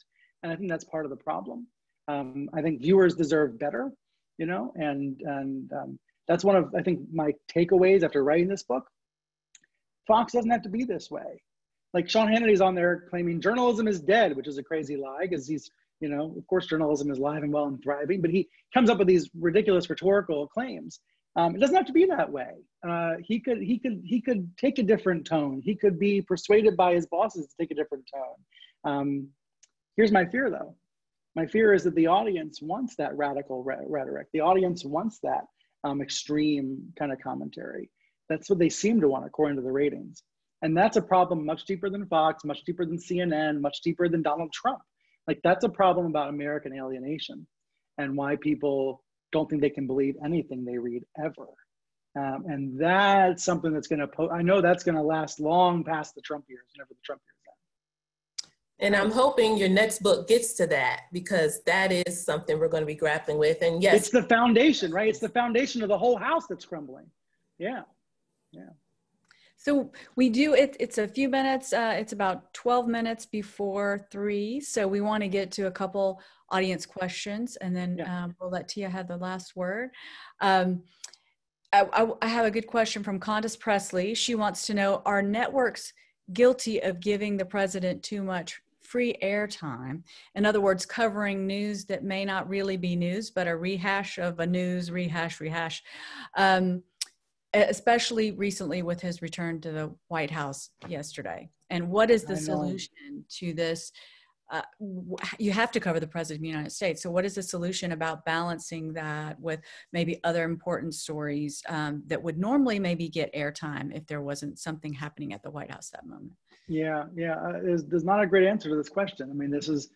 And I think that's part of the problem. I think viewers deserve better, you know, and that's one of, I think, my takeaways after writing this book. Fox doesn't have to be this way. Like, Sean Hannity's on there claiming journalism is dead, which is a crazy lie, because he's, you know, of course, journalism is alive and well and thriving, but he comes up with these ridiculous rhetorical claims. It doesn't have to be that way. He could take a different tone. He could be persuaded by his bosses to take a different tone. Here's my fear, though. My fear is that the audience wants that radical rhetoric. The audience wants that extreme kind of commentary. That's what they seem to want, according to the ratings. And that's a problem much deeper than Fox, much deeper than CNN, much deeper than Donald Trump. Like, that's a problem about American alienation and why people don't think they can believe anything they read ever. And that's something that's going to, I know that's going to last long past the Trump years, whenever the Trump years end. And I'm hoping your next book gets to that, because that is something we're going to be grappling with. And yes, it's the foundation, right? It's the foundation of the whole house that's crumbling. Yeah, yeah. So we do, it's a few minutes, it's about 12 minutes before 3. So we want to get to a couple audience questions, and then we'll let Tia have the last word. I have a good question from Candace Presley. She wants to know, are networks guilty of giving the president too much free airtime? In other words, covering news that may not really be news, but a rehash of a news, rehash. Especially recently with his return to the White House yesterday. And what is the solution to this? You have to cover the president of the United States. So what is the solution about balancing that with maybe other important stories that would normally maybe get airtime if there wasn't something happening at the White House that moment? Yeah. There's not a great answer to this question. I mean, this is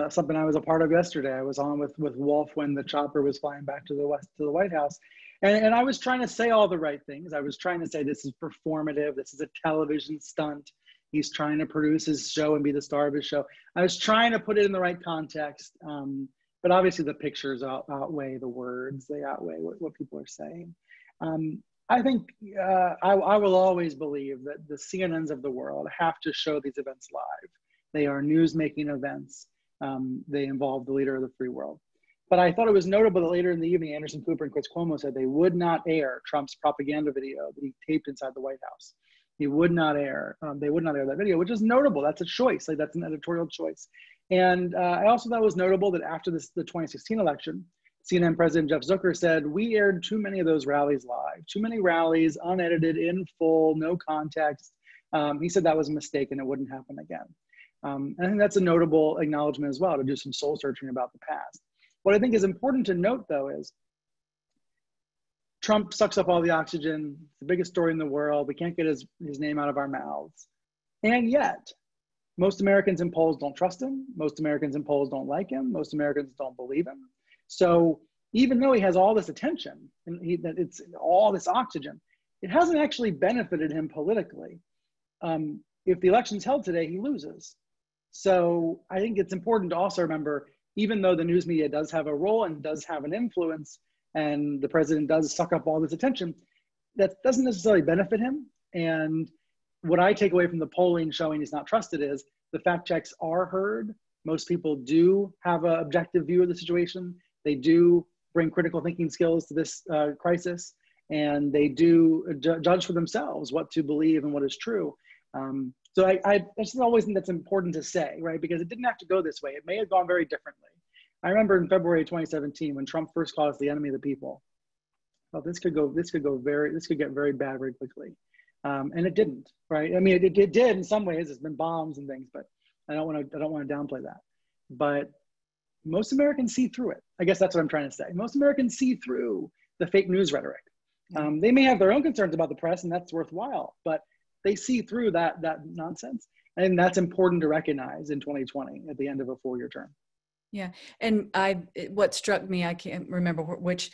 something I was a part of yesterday. I was on with Wolf when the chopper was flying back to the White House. And I was trying to say all the right things. I was trying to say this is performative. This is a television stunt. He's trying to produce his show and be the star of his show. I was trying to put it in the right context. But obviously the pictures outweigh the words. They outweigh what people are saying. I think I will always believe that the CNNs of the world have to show these events live. They are news-making events. They involve the leader of the free world. But I thought it was notable that later in the evening, Anderson Cooper and Chris Cuomo said they would not air Trump's propaganda video that he taped inside the White House. He would not air, they would not air that video, which is notable. That's a choice, like that's an editorial choice. And I also thought it was notable that after the 2016 election, CNN President Jeff Zucker said, we aired too many of those rallies live, too many rallies, unedited, in full, no context. He said that was a mistake and it wouldn't happen again. And I think that's a notable acknowledgement as well, to do some soul searching about the past. What I think is important to note, though, is Trump sucks up all the oxygen. It's the biggest story in the world. We can't get his name out of our mouths. And yet, most Americans in polls don't trust him. Most Americans in polls don't like him. Most Americans don't believe him. So even though he has all this attention and that it's all this oxygen, it hasn't actually benefited him politically. If the election's held today, he loses. So I think it's important to also remember, even though the news media does have a role and does have an influence, and the president does suck up all this attention, that doesn't necessarily benefit him. And what I take away from the polling showing he's not trusted is the fact checks are heard. Most people do have an objective view of the situation. They do bring critical thinking skills to this crisis, and they do judge for themselves what to believe and what is true. So I just always think that's important to say, right? Because it didn't have to go this way. It may have gone very differently. I remember in February 2017 when Trump first called us the enemy of the people. Well, this could get very bad very quickly, and it didn't, right? I mean, it did in some ways. It's been bombs and things, but I don't want to downplay that. But most Americans see through it. I guess that's what I'm trying to say. Most Americans see through the fake news rhetoric. They may have their own concerns about the press, and that's worthwhile, but they see through that nonsense. And that's important to recognize in 2020 at the end of a 4-year term. Yeah. And what struck me, I can't remember which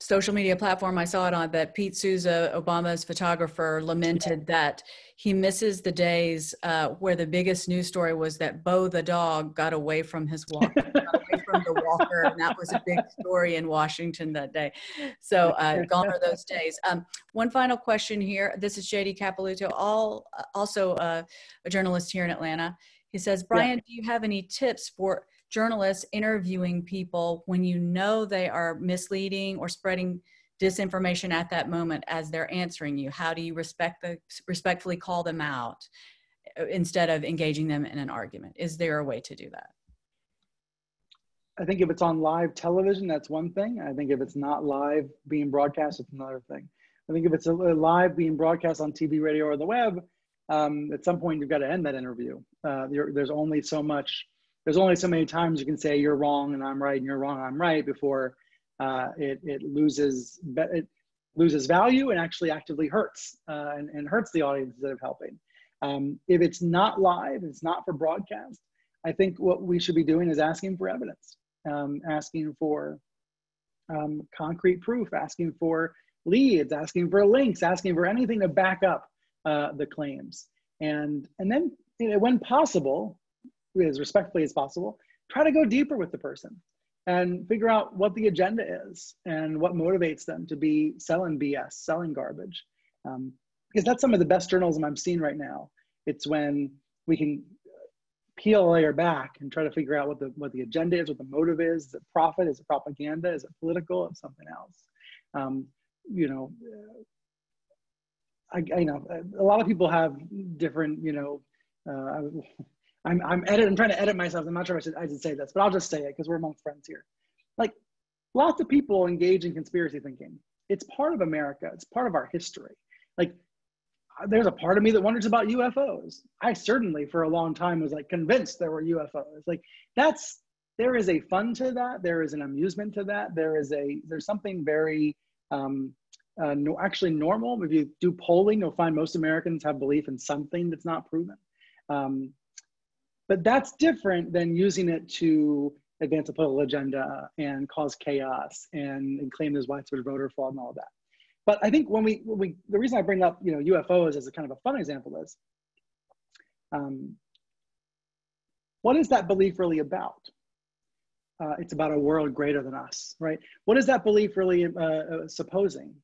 social media platform I saw it on, that Pete Souza, Obama's photographer, lamented that he misses the days where the biggest news story was that Bo the dog got away from his walker, got away from the walker, and that was a big story in Washington that day. So gone are those days. One final question here. This is JD Capilouto, also a journalist here in Atlanta. He says, Brian, do you have any tips for journalists interviewing people when you know they are misleading or spreading disinformation at that moment as they're answering you? How do you respectfully call them out instead of engaging them in an argument? Is there a way to do that? I think if it's on live television, that's one thing. I think if it's not live being broadcast, it's another thing. I think if it's live being broadcast on TV, radio, or the web, at some point you've got to end that interview. There's only so many times you can say you're wrong and I'm right and you're wrong and I'm right before it loses value and actually actively hurts and hurts the audience instead of helping. If it's not live, it's not for broadcast, I think what we should be doing is asking for evidence, asking for concrete proof, asking for leads, asking for links, asking for anything to back up the claims. And then, when possible, as respectfully as possible, try to go deeper with the person and figure out what the agenda is and what motivates them to be selling BS, selling garbage. Because that's some of the best journalism I'm seeing right now. It's when we can peel a layer back and try to figure out what the agenda is, what the motive is. Is it profit? Is it propaganda? Is it political? Is something else? I know a lot of people have different, I'm trying to edit myself. I'm not sure I should say this, but I'll just say it because we're among friends here. Like, lots of people engage in conspiracy thinking. It's part of America. It's part of our history. Like, there's a part of me that wonders about UFOs. I certainly, for a long time, was like convinced there were UFOs. Like, there is a fun to that. There is an amusement to that. There's something very actually normal. If you do polling, you'll find most Americans have belief in something that's not proven. But that's different than using it to advance a political agenda and cause chaos and claim there's widespread voter fraud and all of that. But I think the reason I bring up UFOs as a kind of a fun example is, what is that belief really about? It's about a world greater than us, right? What is that belief really supposing?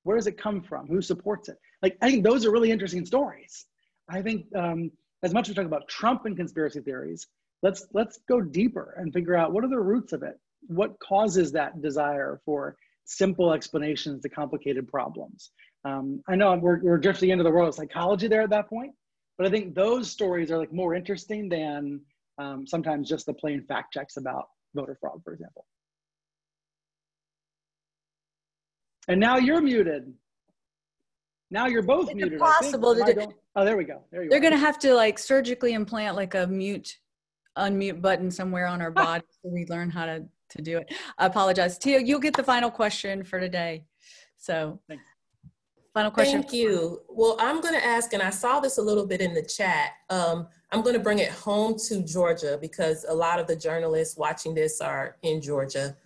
Where does it come from? Who supports it? Like, I think those are really interesting stories. I think as much as we talk about Trump and conspiracy theories, let's go deeper and figure out what are the roots of it. What causes that desire for simple explanations to complicated problems? I know we're drifting into the world of psychology there at that point, but I think those stories are like more interesting than sometimes just the plain fact checks about voter fraud, for example. And now you're muted. Now you're both it's muted. Impossible to do. Oh, there we go. There you They're are. going to have to like surgically implant like a unmute button somewhere on our body so we learn how to do it. I apologize. Tia, you'll get the final question for today. So thanks. Final question. Thank you. Well, I'm going to ask, and I saw this a little bit in the chat. I'm going to bring it home to Georgia because a lot of the journalists watching this are in Georgia.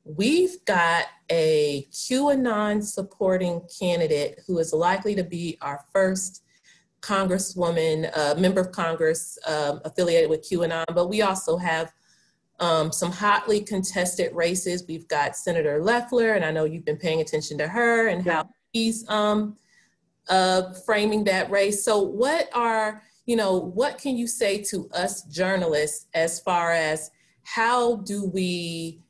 We've got a QAnon supporting candidate who is likely to be our first congresswoman, member of Congress affiliated with QAnon, but we also have some hotly contested races. We've got Senator Loeffler, and I know you've been paying attention to her and how he's framing that race. So what can you say to us journalists as far as how do we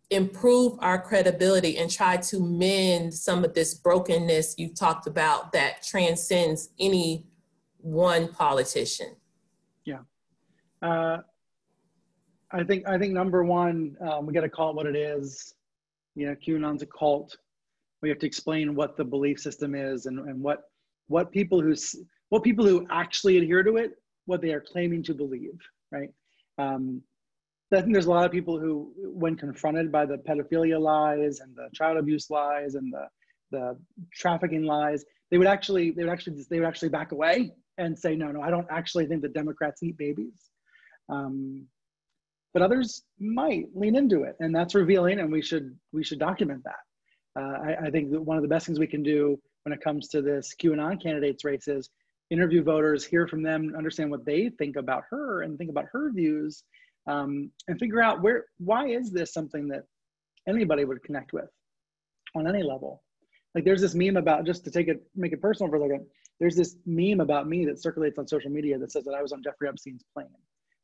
improve our credibility and try to mend some of this brokenness you talked about that transcends any one politician? Yeah. I think number one, we got to call it what it is. QAnon's a cult. We have to explain what the belief system is and what people who actually adhere to it, what they are claiming to believe, right? I think there's a lot of people who, when confronted by the pedophilia lies and the child abuse lies and the trafficking lies, they would actually back away and say, no, I don't actually think that Democrats eat babies. But others might lean into it, and that's revealing, and we should document that. I think that one of the best things we can do when it comes to this QAnon candidates race is interview voters, hear from them, understand what they think about her and think about her views, and figure out why is this something that anybody would connect with on any level. Like there's this meme about, just to make it personal for a second, there's this meme about me that circulates on social media that says that I was on Jeffrey Epstein's plane,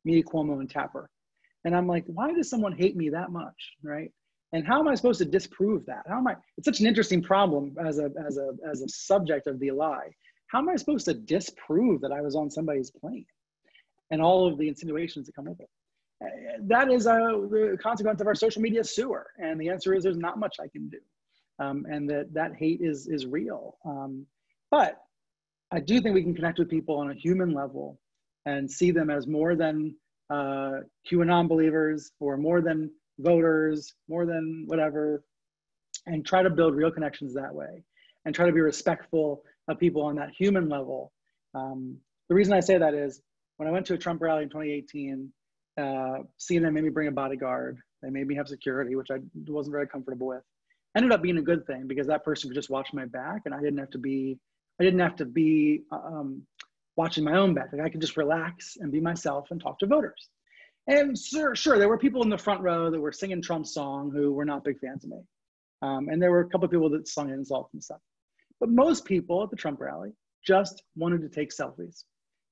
me, Cuomo, and Tapper. And I'm like, why does someone hate me that much, right? And how am I supposed to disprove that? It's such an interesting problem as a subject of the lie. How am I supposed to disprove that I was on somebody's plane and all of the insinuations that come with it? That is the consequence of our social media sewer. And the answer is there's not much I can do. And that hate is real. But I do think we can connect with people on a human level and see them as more than QAnon believers or more than voters, more than whatever, and try to build real connections that way and try to be respectful of people on that human level. The reason I say that is when I went to a Trump rally in 2018, CNN made me bring a bodyguard. They made me have security, which I wasn't very comfortable with. Ended up being a good thing because that person could just watch my back and I didn't have to be watching my own back. Like I could just relax and be myself and talk to voters. And sure, there were people in the front row that were singing Trump's song who were not big fans of me. And there were a couple of people that sung insults and stuff. But most people at the Trump rally just wanted to take selfies.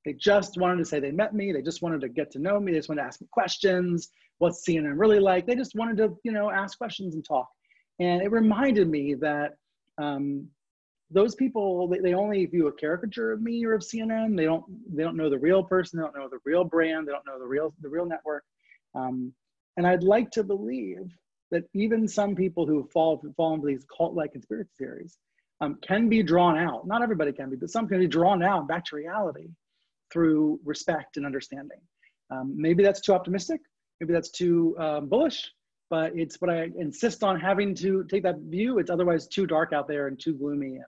They just wanted to say they met me. They just wanted to get to know me. They just wanted to ask me questions. What's CNN really like? They just wanted to, ask questions and talk. And it reminded me that those people, they only view a caricature of me or of CNN. They don't know the real person. They don't know the real brand. They don't know the real network. And I'd like to believe that even some people who fall into these cult-like conspiracy theories can be drawn out. Not everybody can be, but some can be drawn out back to reality through respect and understanding. Maybe that's too optimistic. Maybe that's too bullish. But it's what I insist on having to take that view. It's otherwise too dark out there and too gloomy, and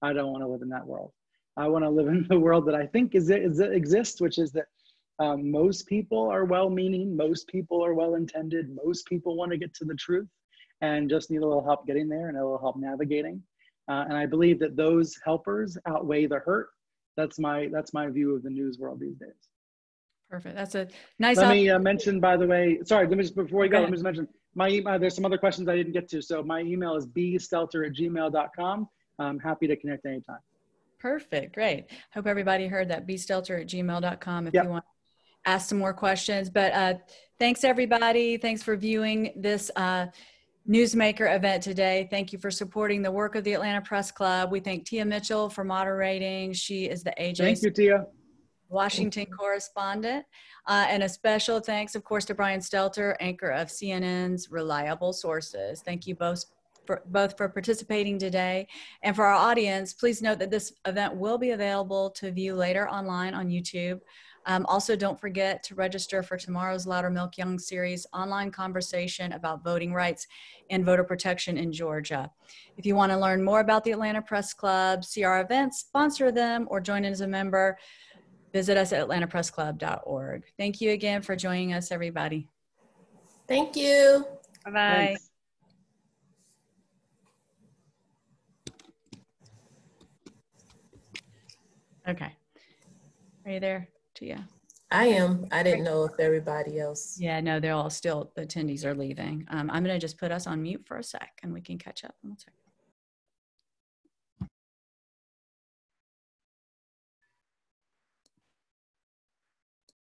I don't want to live in that world. I want to live in the world that I think exists, which is that most people are well-meaning, most people are well-intended, most people want to get to the truth and just need a little help getting there and a little help navigating. And I believe that those helpers outweigh the hurt. That's my view of the news world these days. Perfect. That's a nice. Let me mention, by the way, sorry, before we go, let me just mention my email. There's some other questions I didn't get to. So my email is bstelter@gmail.com. I'm happy to connect anytime. Perfect. Great. Hope everybody heard that, bstelter@gmail.com if you want to ask some more questions. But thanks, everybody. Thanks for viewing this Newsmaker event today. Thank you for supporting the work of the Atlanta Press Club. We thank Tia Mitchell for moderating. She is the AJ. Thank you, Tia. Washington correspondent. And a special thanks, of course, to Brian Stelter, anchor of CNN's Reliable Sources. Thank you both for participating today. And for our audience, please note that this event will be available to view later online on YouTube. Also, don't forget to register for tomorrow's Louder Milk Young series online conversation about voting rights and voter protection in Georgia. If you want to learn more about the Atlanta Press Club, see our events, sponsor them, or join in as a member, visit us at atlantapressclub.org. Thank you again for joining us, everybody. Thank you. Bye-bye. Okay. Are you there, Tia? I am. I didn't know if everybody else. Yeah, no, they're all still, the attendees are leaving. I'm going to just put us on mute for a sec and we can catch up in a second.